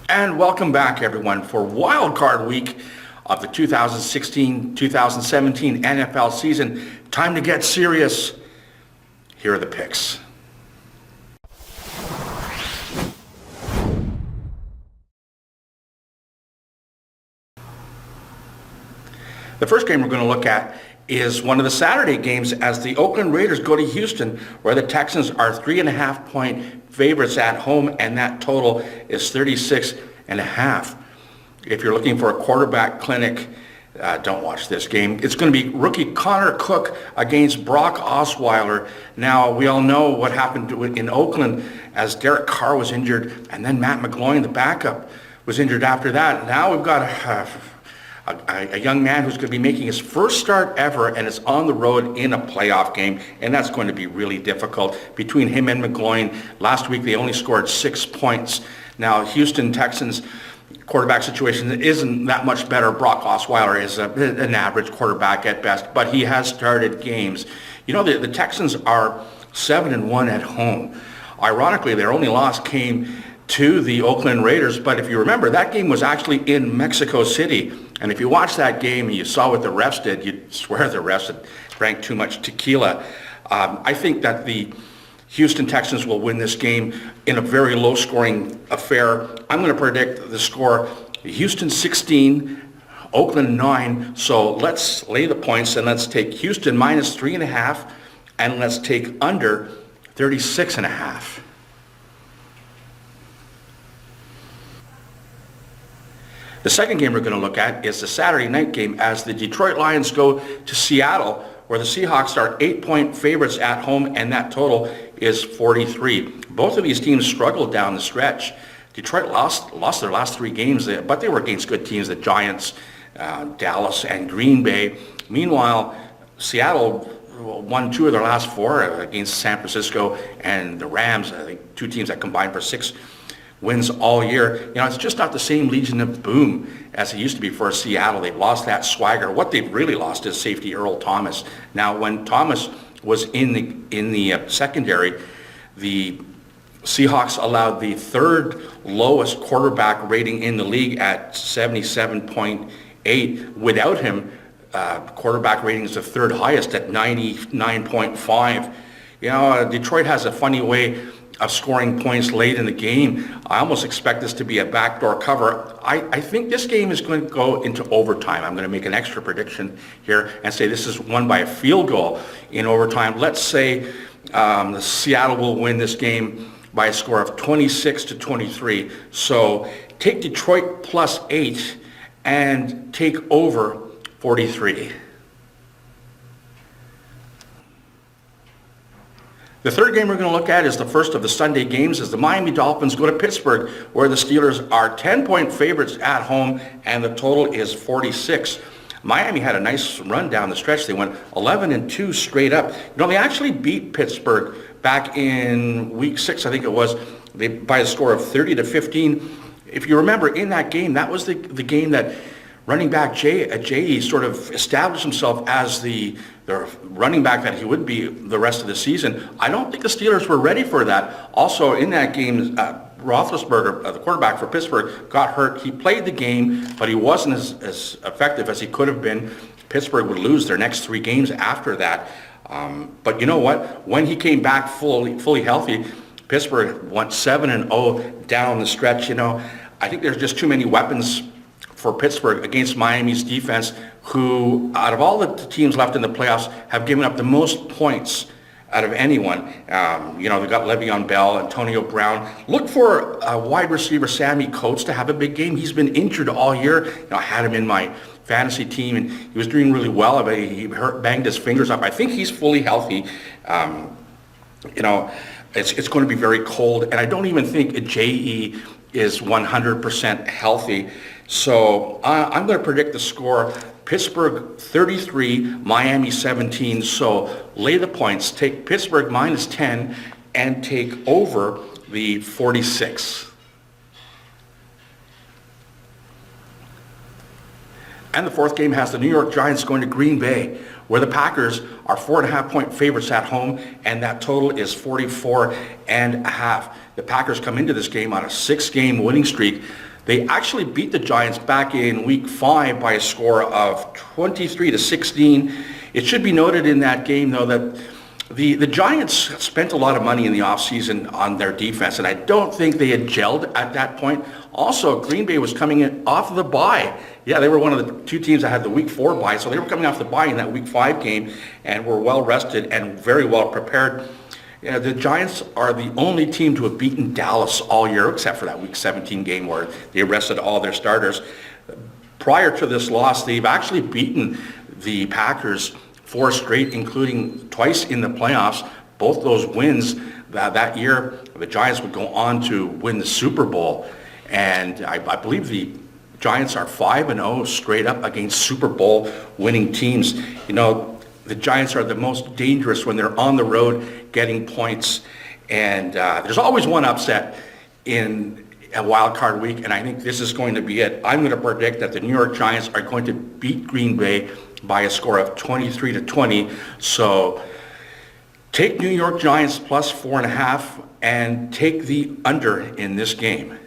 And welcome back, everyone, for Wild Card Week of the 2016-2017 NFL season. Time to get serious. Here are the picks. The first game we're going to look at is one of the Saturday games as the Oakland Raiders go to Houston, where the Texans are 3.5-point favorites at home, and that total is 36.5. If you're looking for a quarterback clinic, don't watch this game. It's going to be rookie Connor Cook against Brock Osweiler. Now, we all know what happened in Oakland as Derek Carr was injured, and then Matt McGloin, the backup, was injured after that. Now we've got a young man who's going to be making his first start ever, and is on the road in a playoff game, and that's going to be really difficult. Between him and McGloin, last week they only scored 6 points. Now, Houston Texans quarterback situation isn't that much better. Brock Osweiler is an average quarterback at best, but he has started games. You know, the Texans are 7-1 at home. Ironically, their only loss came to the Oakland Raiders, but if you remember, that game was actually in Mexico City. And if you watched that game and you saw what the refs did, you'd swear the refs had drank too much tequila. I think that the Houston Texans will win this game in a very low-scoring affair. I'm going to predict the score: Houston 16, Oakland 9. So let's lay the points, and let's take Houston minus 3.5, and let's take under 36.5. The second game we're going to look at is the Saturday night game as the Detroit Lions go to Seattle, where the Seahawks are 8-point favorites at home, and that total is 43. Both of these teams struggled down the stretch. Detroit lost their last 3 games, but they were against good teams, the Giants, Dallas, and Green Bay. Meanwhile, Seattle won 2 of their last 4 against San Francisco and the Rams. I think 2 teams that combined for 6 wins all year. You know, it's just not the same Legion of Boom as it used to be for Seattle. They've lost that swagger. What they've really lost is safety Earl Thomas. Now, when Thomas was in the secondary, the Seahawks allowed the 3rd lowest quarterback rating in the league at 77.8. Without him, quarterback rating is the 3rd highest at 99.5. You know, Detroit has a funny way of scoring points late in the game. I almost expect this to be a backdoor cover. I think this game is going to go into overtime. I'm going to make an extra prediction here and say this is won by a field goal in overtime. Let's say the Seattle will win this game by a score of 26-23. So take Detroit plus 8 and take over 43. The third game we're going to look at is the first of the Sunday games as the Miami Dolphins go to Pittsburgh, where the Steelers are 10-point favorites at home, and the total is 46. Miami had a nice run down the stretch. They went 11-2 straight up. You know, they actually beat Pittsburgh back in week 6, I think it was, by a score of 30-15. If you remember, in that game, that was the game that running back Jay sort of established himself as the running back that he would be the rest of the season. I don't think the Steelers were ready for that. Also, in that game, Roethlisberger, the quarterback for Pittsburgh, got hurt. He played the game, but he wasn't as effective as he could have been. Pittsburgh would lose their next 3 games after that. But you know what? When he came back fully healthy, Pittsburgh went 7-0 down the stretch. You know, I think there's just too many weapons for Pittsburgh against Miami's defense, who, out of all the teams left in the playoffs, have given up the most points out of anyone. You know, they've got Le'Veon Bell, Antonio Brown. Look for wide receiver Sammy Coates to have a big game. He's been injured all year. You know, I had him in my fantasy team, and he was doing really well, but he banged his fingers up. I think he's fully healthy. You know, it's going to be very cold, and I don't even think J.E. is 100% healthy. So I'm going to predict the score: Pittsburgh 33, Miami 17. So lay the points, take Pittsburgh minus 10, and take over the 46. And the fourth game has the New York Giants going to Green Bay, where the Packers are 4.5-point favorites at home, and that total is 44.5. The Packers come into this game on a 6-game winning streak. They actually beat the Giants back in Week 5 by a score of 23-16. It should be noted in that game, though, that the Giants spent a lot of money in the offseason on their defense, and I don't think they had gelled at that point. Also, Green Bay was coming in off of the bye. Yeah, they were one of the two teams that had the Week 4 bye, so they were coming off the bye in that Week 5 game and were well rested and very well prepared. You know, the Giants are the only team to have beaten Dallas all year, except for that Week 17 game where they rested all their starters. Prior to this loss, they've actually beaten the Packers 4 straight, including twice in the playoffs. Both those wins that year, the Giants would go on to win the Super Bowl. And I believe the Giants are 5-0 straight up against Super Bowl winning teams. You know, the Giants are the most dangerous when they're on the road getting points. And there's always one upset in a wild card week, and I think this is going to be it. I'm going to predict that the New York Giants are going to beat Green Bay by a score of 23-20. So take New York Giants plus 4.5 and take the under in this game.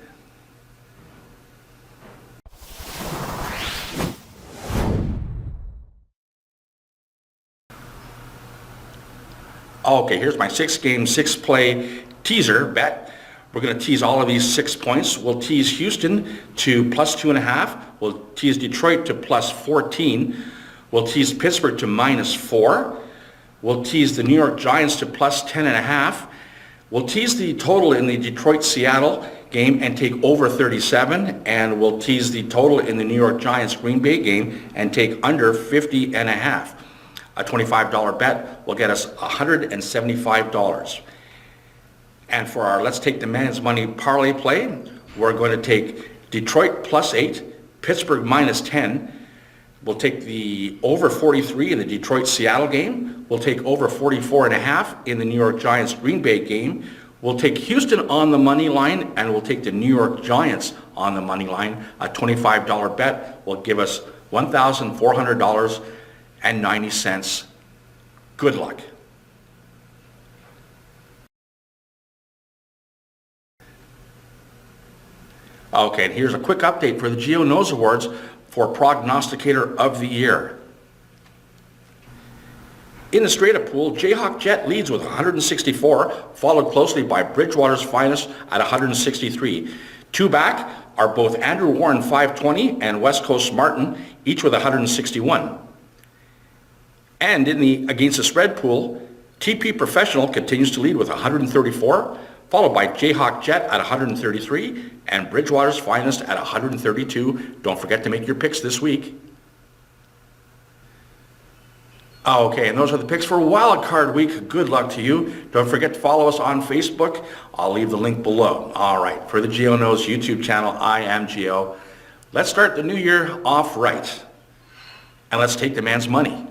Okay, here's my 6-game, 6-play teaser bet. We're going to tease all of these 6 points. We'll tease Houston to plus 2.5. We'll tease Detroit to plus 14. We'll tease Pittsburgh to minus 4. We'll tease the New York Giants to plus 10.5. We'll tease the total in the Detroit-Seattle game and take over 37. And we'll tease the total in the New York Giants-Green Bay game and take under 50.5. A $25 bet will get us $175. And for our Let's Take the Man's Money parlay play, we're going to take Detroit plus 8, Pittsburgh minus 10. We'll take the over 43 in the Detroit-Seattle game. We'll take over 44.5 in the New York Giants-Green Bay game. We'll take Houston on the money line, and we'll take the New York Giants on the money line. A $25 bet will give us $1,400.90. Good luck. Okay, and here's a quick update for the GeoKnows Awards for Prognosticator of the Year. In the straight-up pool, Jayhawk Jet leads with 164, followed closely by Bridgewater's Finest at 163. Two back are both Andrew Warren 520 and West Coast Martin, each with 161. And in the against the spread pool, TP Professional continues to lead with 134, followed by Jayhawk Jet at 133 and Bridgewater's Finest at 132. Don't forget to make your picks this week. Okay, and those are the picks for Wild Card Week. Good luck to you. Don't forget to follow us on Facebook. I'll leave the link below. All right, for the GeoKnows YouTube channel, I am Geo. Let's start the new year off right. And let's take the man's money.